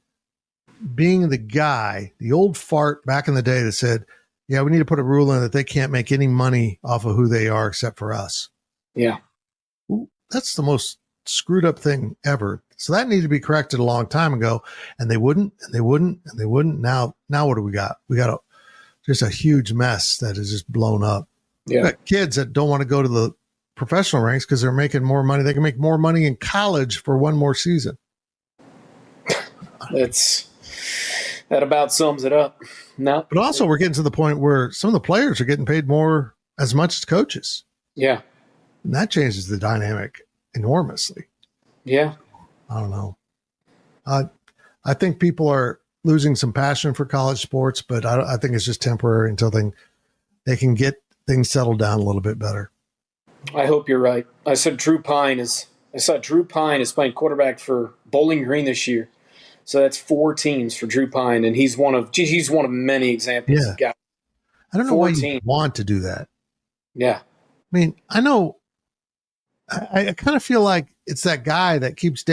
being the guy, the old fart back in the day that said, yeah, we need to put a rule in that they can't make any money off of who they are except for us. Yeah. Ooh, that's the most screwed up thing ever. So that needed to be corrected a long time ago. And they wouldn't, and they wouldn't, and they wouldn't. Now what do we got? We got just a huge mess that is just blown up. Yeah. We got kids that don't want to go to the professional ranks because they're making more money. They can make more money in college for one more season. That about sums it up. No. But also we're getting to the point where some of the players are getting paid more as much as coaches. Yeah. And that changes the dynamic enormously. Yeah. I don't know. I think people are losing some passion for college sports, but I think it's just temporary until they can get things settled down a little bit better. I hope you're right. I saw Drew Pine is playing quarterback for Bowling Green this year. So that's 4 teams for Drew Pine, and he's one of many examples of guys. I don't know why you want to do that. Yeah. I mean, I know I kind of feel like it's that guy that keeps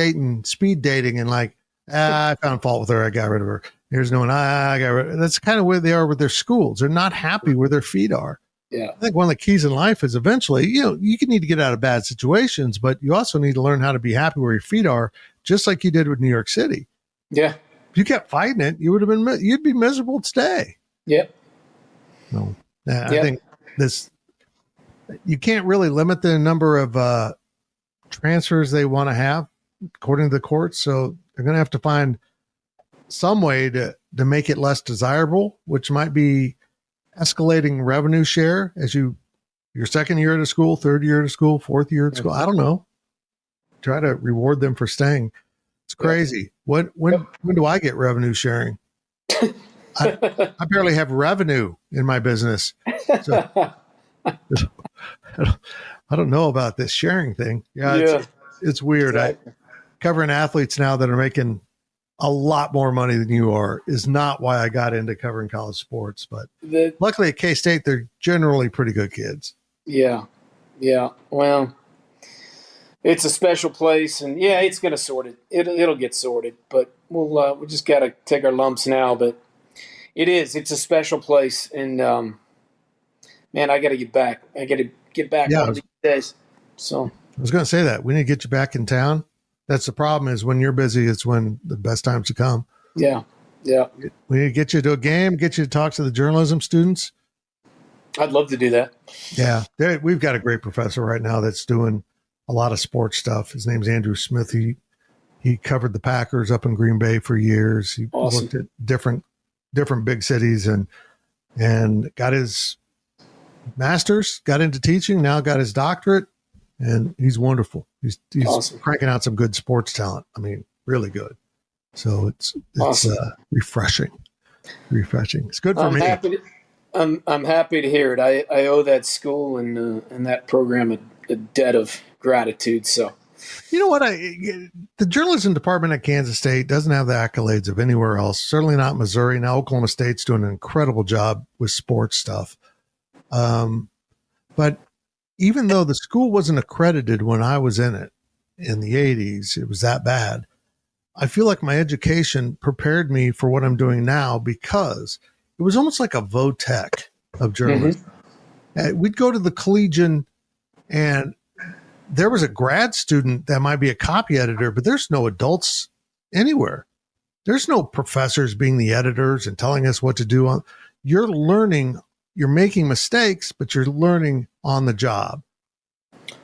speed dating, and like, I found fault with her, I got rid of her. Here's no one, I got rid of her. That's kind of where they are with their schools. They're not happy where their feet are. Yeah. I think one of the keys in life is eventually, you can need to get out of bad situations, but you also need to learn how to be happy where your feet are, just like you did with New York City. Yeah. If you kept fighting it, you'd be miserable today. Yep. No. I think you can't really limit the number of transfers they want to have according to the courts. So they're going to have to find some way to make it less desirable, which might be escalating revenue share as your second year at a school, third year at a school, fourth year at school. I don't know. Try to reward them for staying. It's crazy. When do I get revenue sharing? I barely have revenue in my business. So I don't know about this sharing thing. It's weird. Exactly. Covering athletes now that are making a lot more money than you are is not why I got into covering college sports. But luckily at K-State, they're generally pretty good kids. Yeah. Yeah. Well, it's a special place, and it's going to sort it. It'll get sorted, but we just got to take our lumps now. But it's a special place, and man, I got to get back. I got to get back one of these days. So I was going to say that we need to get you back in town. That's the problem, is when you're busy, it's when the best times to come. Yeah. Yeah. We need to get you to a game, get you to talk to the journalism students. I'd love to do that. Yeah. We've got a great professor right now that's doing a lot of sports stuff. His name's Andrew Smith. He covered the Packers up in Green Bay for years. He worked at different big cities and got his master's, got into teaching, now got his doctorate, and he's wonderful. He's awesome. Cranking out some good sports talent. I mean, really good. So it's awesome. Refreshing. It's good for me. I'm happy to hear it. I owe that school and that program a debt of gratitude. So, you know what? The journalism department at Kansas State doesn't have the accolades of anywhere else. Certainly not Missouri. Now Oklahoma State's doing an incredible job with sports stuff. But even though the school wasn't accredited when I was in it in the 80s, it was that bad. I feel like my education prepared me for what I'm doing now, because it was almost like a vo-tech of journalism. Mm-hmm. We'd go to the Collegian, and there was a grad student that might be a copy editor, but there's no adults anywhere. There's no professors being the editors and telling us what to do. You're learning. You're making mistakes, but you're learning on the job.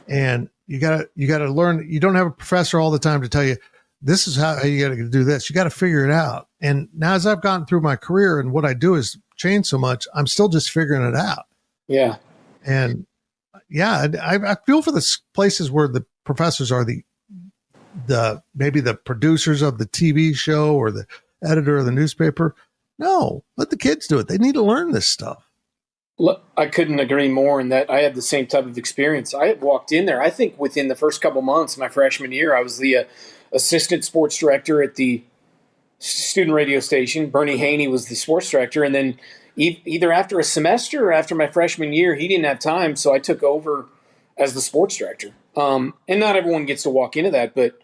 And you gotta learn. You don't have a professor all the time to tell you, this is how you got to do this. You got to figure it out. And now as I've gotten through my career and what I do has changed so much, I'm still just figuring it out. Yeah. And I feel for the places where the professors are maybe the producers of the TV show or the editor of the newspaper. No, let the kids do it. They need to learn this stuff. Look, I couldn't agree more in that. I had the same type of experience. I had walked in there, I think within the first couple months, my freshman year, I was the assistant sports director at the student radio station. Bernie Haney was the sports director. And then either after a semester or after my freshman year, he didn't have time. So I took over as the sports director. And not everyone gets to walk into that, but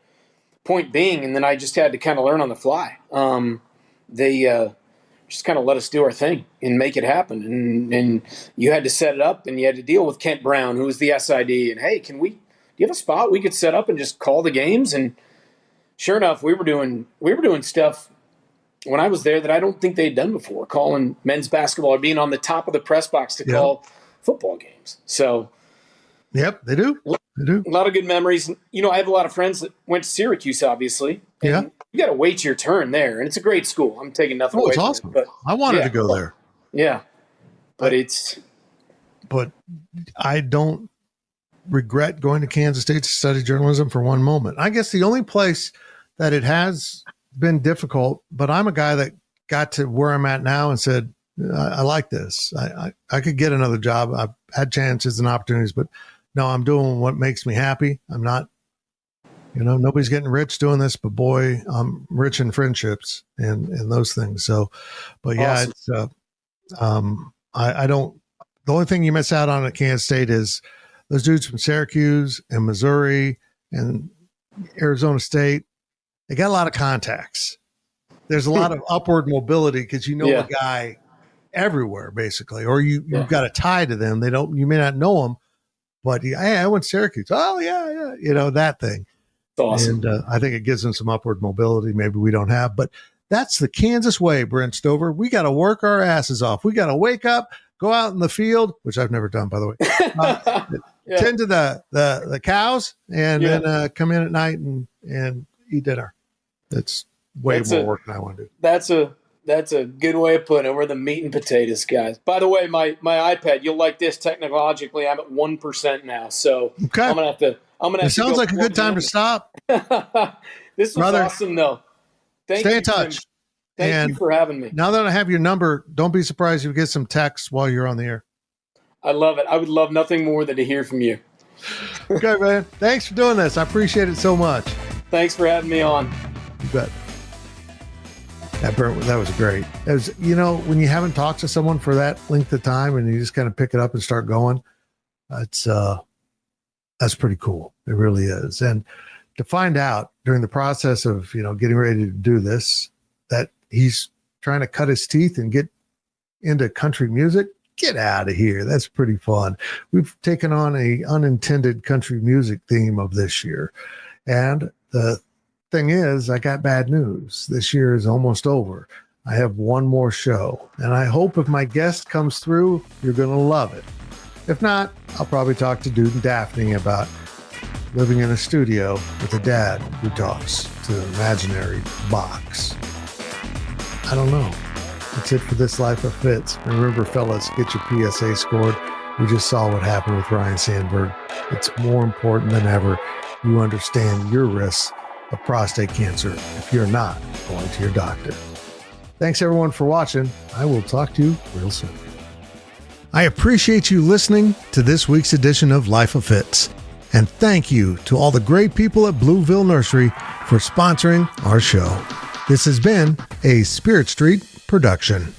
point being, and then I just had to kind of learn on the fly. They just kind of let us do our thing and make it happen. And you had to set it up, and you had to deal with Kent Brown, who was the SID. And, hey, do you have a spot we could set up and just call the games? And sure enough, we were doing stuff when I was there that I don't think they'd done before, calling men's basketball or being on the top of the press box to call football games. So, yep, they do. They do. A lot of good memories. You know, I have a lot of friends that went to Syracuse, obviously. And you got to wait your turn there, and it's a great school. I'm taking nothing away from awesome. It. But I wanted to go there. Yeah, but But I don't. regret going to Kansas State to study journalism for one moment. I guess the only place that it has been difficult, but I'm a guy that got to where I'm at now and said, I like this. I could get another job. I've had chances and opportunities, but no, I'm doing what makes me happy. I'm not, nobody's getting rich doing this, but boy, I'm rich in friendships and those things. So, but yeah, Awesome. it's, I don't, the only thing you miss out on at Kansas State is those dudes from Syracuse and Missouri and Arizona State. They got a lot of contacts. There's a lot of upward mobility because a guy everywhere basically, or you've got a tie to them. You may not know them, but hey, I went to Syracuse. Oh yeah. That thing. It's awesome. And I think it gives them some upward mobility. Maybe we don't have, but that's the Kansas way, Brent Stover. We got to work our asses off. We got to wake up, go out in the field, which I've never done, by the way, tend to the cows and then come in at night and eat dinner. That's way more work than I want to do. That's a good way of putting it. We're the meat and potatoes guys. By the way, my iPad, you'll like this technologically. I'm at 1% now. So okay. I'm going to it sounds like a good time to stop. This was awesome though. Stay in touch. Thank you for having me. Now that I have your number, don't be surprised if you get some texts while you're on the air. I love it. I would love nothing more than to hear from you. Okay, man. Thanks for doing this. I appreciate it so much. Thanks for having me on. You bet. That was great. As when you haven't talked to someone for that length of time and you just kind of pick it up and start going, that's pretty cool. It really is. And to find out during the process of, getting ready to do this, that he's trying to cut his teeth and get into country music, get out of here. That's pretty fun. We've taken on a unintended country music theme of this year. And the thing is, I got bad news. This year is almost over. I have one more show, and I hope if my guest comes through, you're going to love it. If not, I'll probably talk to Dude and Daphne about living in a studio with a dad who talks to an imaginary box. I don't know. That's it for this Life of Fitz. Remember, fellas, get your PSA scored. We just saw what happened with Ryan Sandberg. It's more important than ever you understand your risks of prostate cancer if you're not going to your doctor. Thanks everyone for watching. I will talk to you real soon. I appreciate you listening to this week's edition of Life of Fitz. And thank you to all the great people at Blueville Nursery for sponsoring our show. This has been a Spirit Street production.